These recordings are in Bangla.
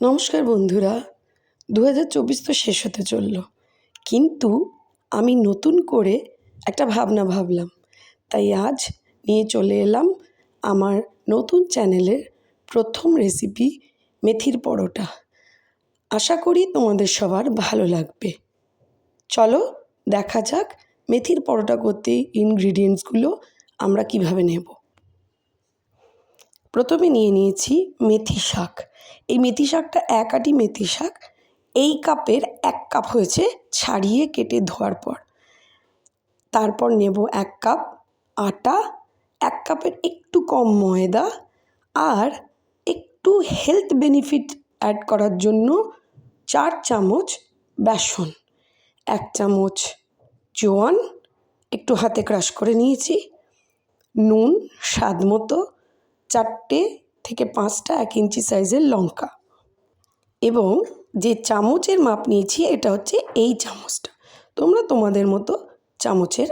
নমস্কার বন্ধুরা। 2024 তো শেষ হতে চলল, কিন্তু আমি নতুন করে একটা ভাবনা ভাবলাম, তাই আজ নিয়ে চলে এলাম আমার নতুন চ্যানেলের প্রথম রেসিপি মেথির পরোটা। আশা করি তোমাদের সবার ভালো লাগবে। চলো দেখা যাক মেথির পরোটা করতে ইনগ্রিডিয়েন্টসগুলো আমরা কিভাবে নেব। প্রথমে নিয়ে নিয়েছি মেথি শাক। এই মেথি শাকটা এক আঁটি মেথি শাক, এই কাপের 1 কাপ হয়েছে ছাড়িয়ে কেটে ধোয়ার পর। তারপর নেব 1 কাপ আটা, 1 কাপের একটু কম ময়দা, আর একটু হেলথ বেনিফিট অ্যাড করার জন্য 4 চামচ বেসন, 1 চামচ জোয়ান একটু হাতে ক্রাশ করে নিয়েছি, নুন স্বাদ মতো, 4টে থেকে 5টা 1 ইঞ্চি সাইজের লঙ্কা, এবং যে চামচের মাপ নিয়েছি এটা হচ্ছে এই চামচটা। তোমরা তোমাদের মতো চামচের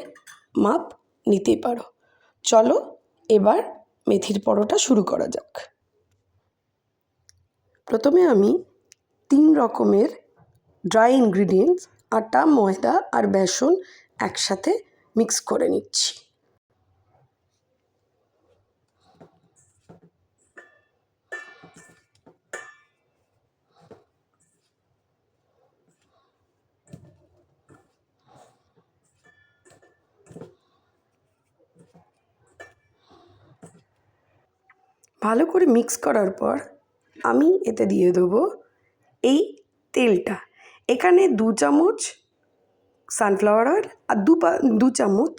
মাপ নিতে পারো। চলো এবার মেথির পরোটা শুরু করা যাক। প্রথমে আমি 3 রকমের ড্রাই ইনগ্রিডিয়েন্টস আটা, ময়দা আর বেসন একসাথে মিক্স করে নিচ্ছি। ভালো করে মিক্স করার পর আমি এতে দিয়ে দেবো এই তেলটা। এখানে 2 চামচ সানফ্লাওয়ার অয়েল আর 2 চামচ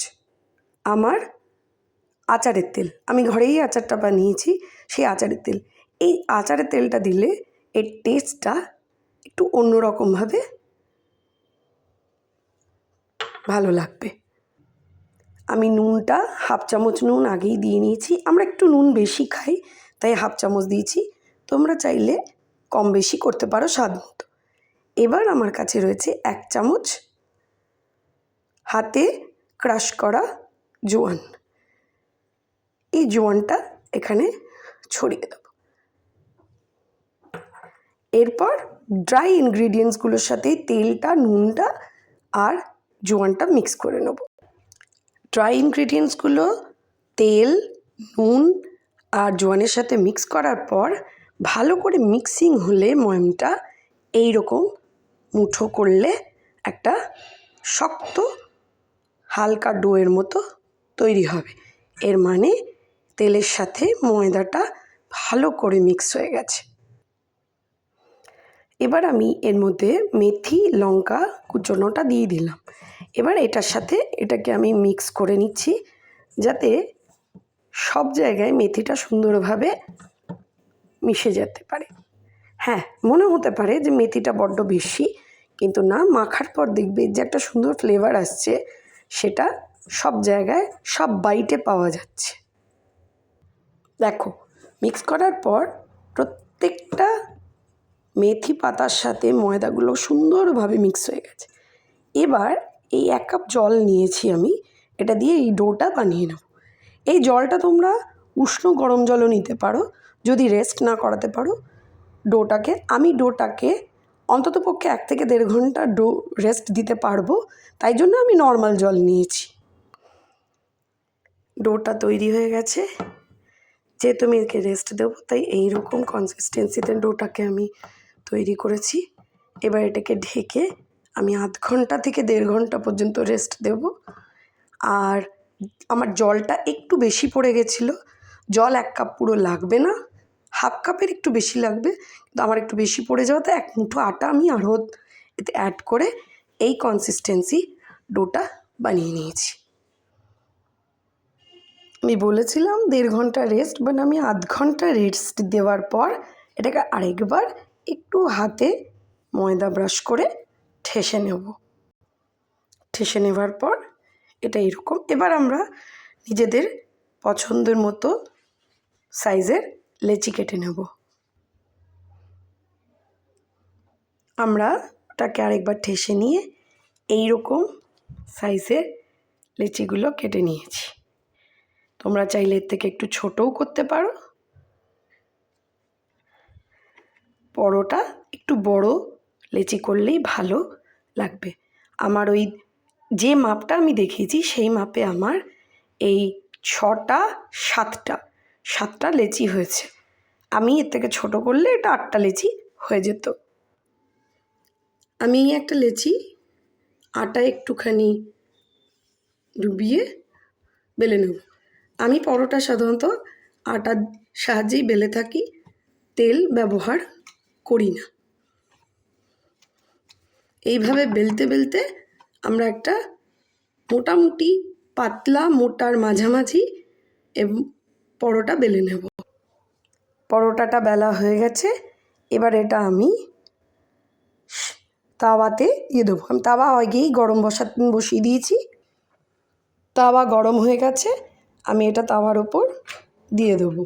আমার আচারের তেল। আমি ঘরেই আচারটা বানিয়েছি, সেই আচারের তেল। এই আচারের তেলটা দিলে এর টেস্টটা একটু অন্যরকমভাবে ভালো লাগবে। আমি নুনটা 1/2 চামচ নুন আগেই দিয়ে নিয়েছি। আমরা একটু নুন বেশি খাই, তাই 1/2 চামচ দিয়েছি। তোমরা চাইলে কম বেশি করতে পারো স্বাদ মতো। এবার আমার কাছে রয়েছে 1 চামচ হাতে ক্রাশ করা জোয়ান। এই জোয়ানটা এখানে ছড়িয়ে দেব। এরপর ড্রাই ইনগ্রিডিয়েন্টসগুলোর সাথে তেলটা, নুনটা আর জোয়ানটা মিক্স করে নেব। ড্রাই ইনগ্রিডিয়েন্টসগুলো তেল, নুন আর জোয়ানের সাথে মিক্স করার পর ভালো করে মিক্সিং হলে ময়ামটা এই রকম মুঠো করলে একটা শক্ত হালকা ডোয়ের মতো তৈরি হবে। এর মানে তেলের সাথে ময়দাটা ভালো করে মিক্স হয়ে গেছে। এবার আমি এর মধ্যে মেথি, লঙ্কা কুচোনোটা দিয়ে দিলাম। এবার এটার সাথে এটাকে আমি মিক্স করে নিচ্ছি, যাতে সব জায়গায় মেথিটা সুন্দরভাবে মিশে যেতে পারে। হ্যাঁ, মনে হতে পারে যে মেথিটা বড্ড বেশি, কিন্তু না, মাখার পর দেখবে যে একটা সুন্দর ফ্লেভার আসছে, সেটা সব জায়গায় সব বাইটে পাওয়া যাচ্ছে। দেখো, মিক্স করার পর প্রত্যেকটা মেথি পাতার সাথে ময়দাগুলো সুন্দরভাবে মিক্স হয়ে গেছে। এবার এই 1 কাপ জল নিয়েছি আমি, এটা দিয়ে এই ডোটা বানিয়ে নেব। এই জলটা তোমরা উষ্ণ গরম জলও নিতে পারো, যদি রেস্ট না করাতে পারো ডোটাকে। আমি ডোটাকে অন্ততপক্ষে 1 থেকে 1.5 ঘন্টা ডো রেস্ট দিতে পারবো, তাই জন্য আমি নর্মাল জল নিয়েছি। ডোটা তৈরি হয়ে গেছে। যেহেতু আমি একে রেস্ট দেবো, তাই এইরকম কনসিস্টেন্সিতে ডোটাকে আমি তৈরি করেছি। এবার এটাকে ঢেকে আমি 1/2 ঘন্টা থেকে 1.5 ঘন্টা পর্যন্ত রেস্ট দেব। আর আমার জলটা একটু বেশি পড়ে গেছিলো। জল 1 কাপ পুরো লাগবে না, 1/2 কাপের একটু বেশি লাগবে, কিন্তু আমার একটু বেশি পড়ে যাওয়াতে 1 মুঠো আটা আমি আরও এতে অ্যাড করে এই কনসিস্টেন্সি ডোটা বানিয়ে নিয়েছি। আমি বলেছিলাম 1.5 ঘন্টা রেস্ট, বাট আমি 1/2 ঘন্টা রেস্ট দেওয়ার পর এটাকে আরেকবার একটু হাতে ময়দা ব্রাশ করে ঠেসে নেব। ঠেসে নেবার পর এটা এরকম। এবার আমরা নিজেদের পছন্দের মতো সাইজের লেচি কেটে নেব। আমরা ওটাকে আরেকবার ঠেসে নিয়ে এই রকম সাইজের লেচিগুলো কেটে নিয়েছি। তোমরা চাইলে এর থেকে একটু ছোটও করতে পারো। পরোটা একটু বড় লেচি করলেই ভালো লাগবে। আমার ওই যে মাপটা আমি দেখিয়েছি সেই মাপে আমার এই 6টা 7টা লেচি হয়েছে। আমি এর থেকে ছোট করলে এটা 8টা লেচি হয়ে যেত। আমি একটা লেচি আটা একটুখানি ডুবিয়ে বেলে নেব। আমি পরোটা সাধারণত আটার সাহায্যেই বেলে থাকি, তেল ব্যবহার করি না। এইভাবে বেলতে বেলতে আমরা একটা মোটামুটি পাতলা মোটার মাঝামাঝি এবং পরোটা বেলে নেব। পরোটাটা বেলা হয়ে গেছে, এবার এটা আমি তাওয়াতে দিয়ে দেবো। আমি তাওয়া আগেই গরম বসিয়ে দিয়েছি। তাওয়া গরম হয়ে গেছে, আমি এটা তাওয়ার ওপর দিয়ে দেবো।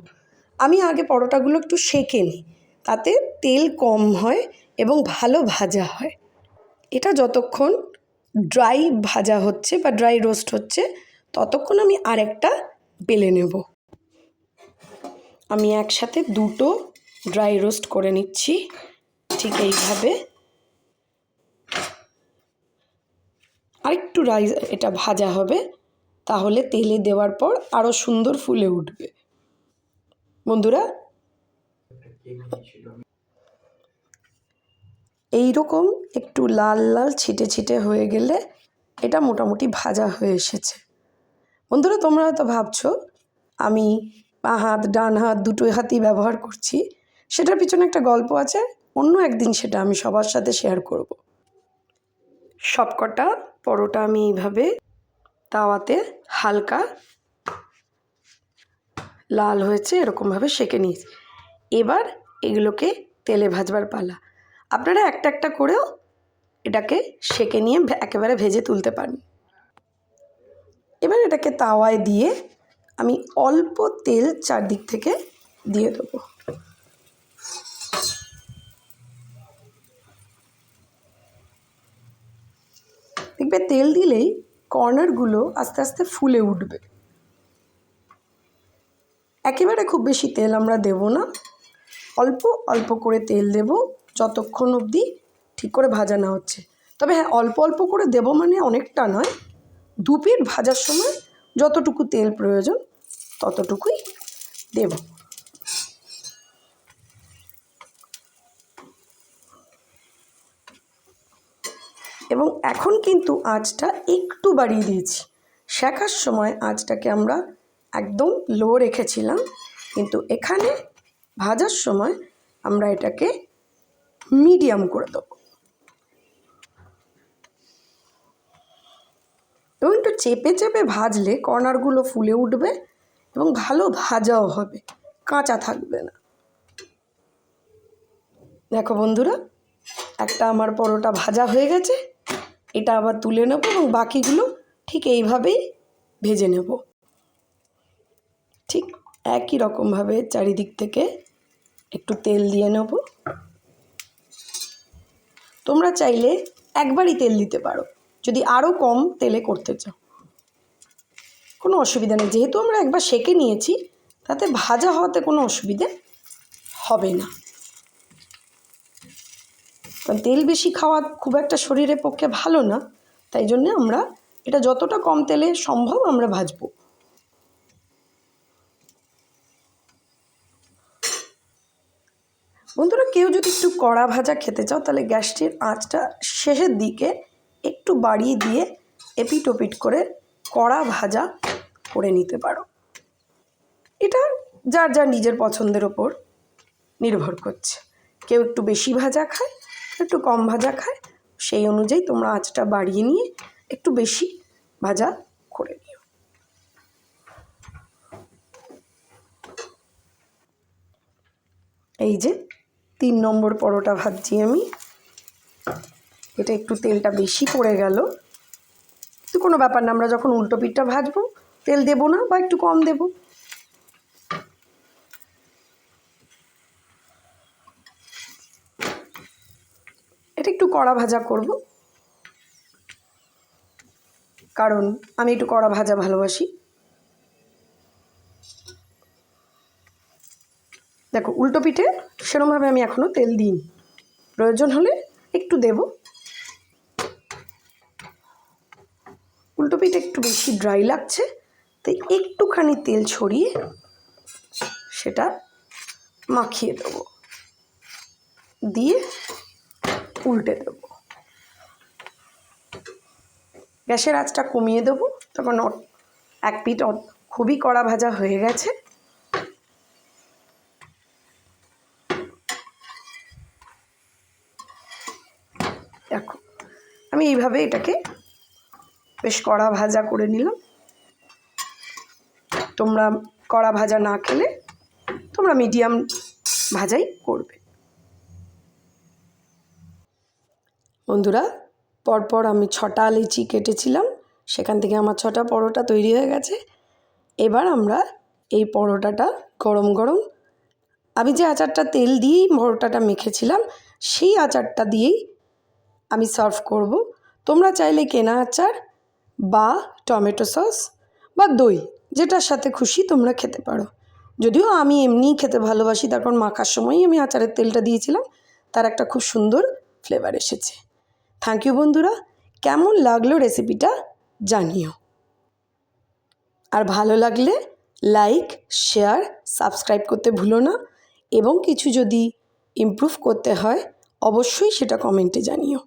আমি আগে পরোটাগুলো একটু সেঁকে নিই, তাতে তেল কম হয় এবং ভালো ভাজা হয়। এটা যতক্ষণ ড্রাই ভাজা হচ্ছে বা ড্রাই রোস্ট হচ্ছে ততক্ষণ আমি আরেকটা বেলে নেব। আমি একসাথে দুটো ড্রাই রোস্ট করে নিচ্ছি। ঠিক এইভাবে আরেকটু এটা ভাজা হবে, তাহলে তেলে দেওয়ার পর আরও সুন্দর ফুলে উঠবে। বন্ধুরা, এইরকম একটু লাল লাল ছিটে ছিটে হয়ে গেলে এটা মোটামুটি ভাজা হয়ে এসেছে। বন্ধুরা, তোমরা হয়তো ভাবছো আমি বাঁ হাত ডান হাত দুটো হাতই ব্যবহার করছি। সেটার পিছনে একটা গল্প আছে, অন্য একদিন সেটা আমি সবার সাথে শেয়ার করব। সবকটা পরোটা আমি এইভাবে তাওয়াতে হালকা লাল হয়েছে এরকমভাবে সেঁকে নিয়েছি। এবার এগুলোকে তেলে ভাজবার পালা। আপনারা একটা একটা করেও এটাকে সেঁকে নিয়ে একেবারে ভেজে তুলতে পারেন। এবার এটাকে তাওয়ায় দিয়ে আমি অল্প তেল চারদিক থেকে দিয়ে দেবো। দেখবে তেল দিলেই কর্নারগুলো আস্তে আস্তে ফুলে উঠবে। একেবারে খুব বেশি তেল আমরা দেব না, অল্প অল্প করে তেল দেব যতক্ষণ অবধি ঠিক করে ভাজা না হচ্ছে। তবে হ্যাঁ, অল্প অল্প করে দেব মানে অনেকটা নয়, দু পিঠ ভাজার সময় যতটুকু তেল প্রয়োজন ততটুকুই দেব। এবং এখন কিন্তু আঁচটা একটু বাড়িয়ে দিয়েছি। শেখার সময় আঁচটাকে আমরা একদম লো রেখেছিলাম, কিন্তু এখানে ভাজার সময় আমরা এটাকে মিডিয়াম করে দেবো। এবং একটু চেপে চেপে ভাজলে কর্নারগুলো ফুলে উঠবে এবং ভালো ভাজাও হবে, কাঁচা থাকবে না। দেখো বন্ধুরা, একটা আমার পরোটা ভাজা হয়ে গেছে, এটা আবার তুলে নেব এবং বাকিগুলো ঠিক এইভাবেই ভেজে নেব। ঠিক একই রকমভাবে চারিদিক থেকে একটু তেল দিয়ে নেব। তোমরা চাইলে একবারই তেল দিতে পারো, যদি আরও কম তেলে করতে চাও কোনো অসুবিধা নেই। যেহেতু আমরা একবার সেঁকে নিয়েছি, তাতে ভাজা হওয়াতে কোনো অসুবিধে হবে না। কারণ তেল বেশি খাওয়া খুব একটা শরীরের পক্ষে ভালো না, তাই জন্য আমরা এটা যতটা কম তেলে সম্ভব আমরা ভাজবো। বন্ধুরা, কেউ যদি একটু কড়া ভাজা খেতে চাও তাহলে গ্যাসটির আঁচটা শেষের দিকে একটু বাড়িয়ে দিয়ে এপিট ওপিট করে কড়া ভাজা করে নিতে পারো। এটা যার যার নিজের পছন্দের ওপর নির্ভর করছে। কেউ একটু বেশি ভাজা খায়, একটু কম ভাজা খায়, সেই অনুযায়ী তোমরা আঁচটা বাড়িয়ে নিয়ে একটু বেশি ভাজা করে নিও। এই যে 3 নম্বর পরোটা ভাজছি আমি, এটা একটু তেলটা বেশি পড়ে গেল, তো কোনো ব্যাপার না, আমরা যখন উল্টো পিঠটা ভাজবো তেল দেবো না বা একটু কম দেব। এটা একটু কড়া ভাজা করব, কারণ আমি একটু কড়া ভাজা ভালোবাসি। দেখো উল্টো পিঠে সেরকমভাবে আমি এখনও তেল দিইনি, প্রয়োজন হলে একটু দেব। উল্টো পিঠে একটু বেশি ড্রাই লাগছে, তাই একটুখানি তেল ছড়িয়ে সেটা মাখিয়ে দেব, দিয়ে উল্টে দেব। গ্যাসের আঁচটা কমিয়ে দেবো, তখন এক পিঠ খুবই কড়া ভাজা হয়ে গেছে। দেখো আমি এইভাবে এটাকে বেশ কড়া ভাজা করে নিলাম। তোমরা কড়া ভাজা না খেলে তোমরা মিডিয়াম ভাজাই করবে। বন্ধুরা, পরপর আমি 6টা লিচি কেটেছিলাম, সেখান থেকে আমার 6টা পরোটা তৈরি হয়ে গেছে। এবার আমরা এই পরোটাটা গরম গরম, আমি যে আচারটা তেল দিয়েই পরোটাটা মেখেছিলাম সেই আচারটা দিয়েই আমি সার্ভ করব। তোমরা চাইলে কেনা আচার বা টমেটো সস বা দই, যেটার সাথে খুশি তোমরা খেতে পারো। যদিও আমি এমনিই খেতে ভালোবাসি, তার কারণ মাখার সময়ই আমি আচারের তেলটা দিয়েছিলাম, তার একটা খুব সুন্দর ফ্লেভার এসেছে। থ্যাংক ইউ বন্ধুরা, কেমন লাগলো রেসিপিটা জানিও। আর ভালো লাগলে লাইক, শেয়ার, সাবস্ক্রাইব করতে ভুলো না, এবং কিছু যদি ইমপ্রুভ করতে হয় অবশ্যই সেটা কমেন্টে জানিও।